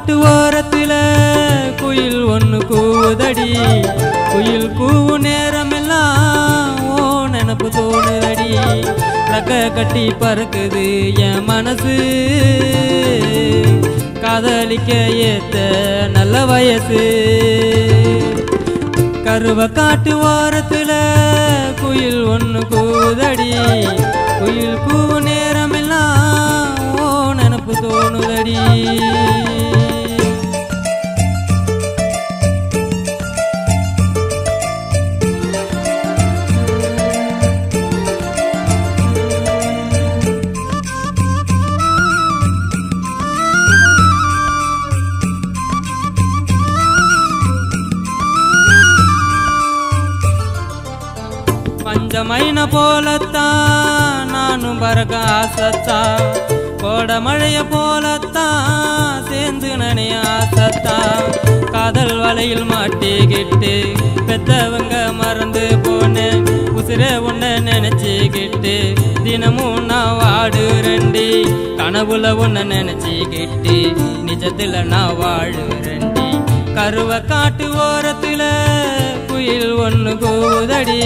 காட்டு ஓரத்துல குயில் ஒன்று கூவுதடி. குயில் கூவு நேரமெல்லாம் ஓ நினப்பு தோணுதடி. ரக்க கட்டி பறக்குது என் மனசு, காதலிக்க ஏத்த நல்ல வயசு. கருவ காட்டு ஓரத்துல குயில் ஒன்று கூவுதடி. குயில் கூவு நேரமெல்லாம் ஓ நினப்பு தோணுதடி. பஞ்சமைன போலத்தான் நானும் பறக்க ஆசத்தா. கோட மழைய போலத்தான் சேர்ந்து நனைய ஆசத்தா. காதல் வலையில் மாட்டிக்கிட்டு பெத்தவங்க மறந்து போனேன். உசிர உன்ன நினைச்சுக்கிட்டு தினமும் நான் வாடுறேன்டி. கனவுல உன்ன நினைச்சுக்கிட்டு நிஜத்துல நான் வாழுறேன்டி. கருவ காட்டு ஓரத்துல குயில் ஒன்று கூவுதடி.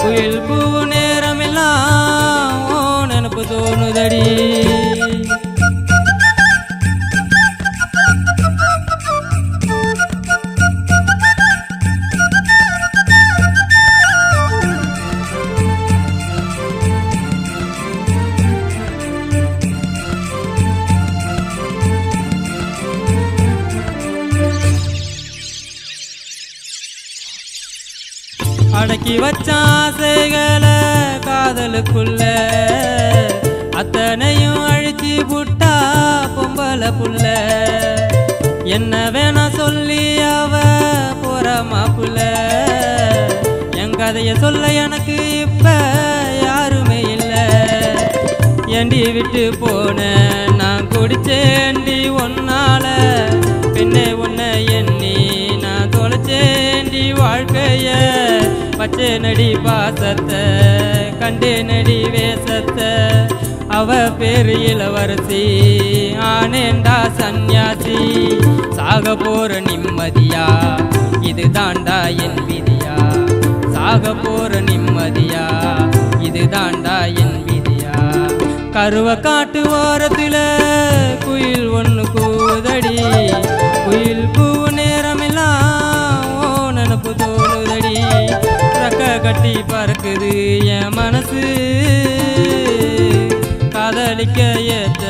குயில் கூவு நேரமெல்லாம் ஓ நினப்பு தோணுதடி. அடக்கி வச்ச ஆசைகளை காதலுக்குள்ள அத்தனையும் அழிச்சு புட்டா பொம்பளை புள்ள. என்ன வேணா சொல்லி அவ போற மாப்புள்ள. என் கதைய சொல்ல எனக்கு இப்ப யாருமே இல்லை. ஏண்டி விட்டு போன நான் குடிச்சேண்டி ஒன்னால. பின்னே உன்னை எண்ணி நான் தொலைச்சேண்டி வாழ்க்கைய. பச்சை நடி பாசத்தை கண்டே நடி வேசத்தை. அவ பேரு இளவரசி ஆனேண்டா சந்நியாசி. சாக போற நிம்மதியா இது தாண்டா என் விதியா. சாக போற நிம்மதியா இது தாண்டா என் விதியா. கருவ காட்டு ஓரத்துல குயில் ஒன்று கூவுதடி. குயில் கூவு நேரமெல்லாம் ஓ நினப்பு தோணுதடி. ரக்க கட்டி பறக்குது என் மனசு, காதலிக்க ஏத்த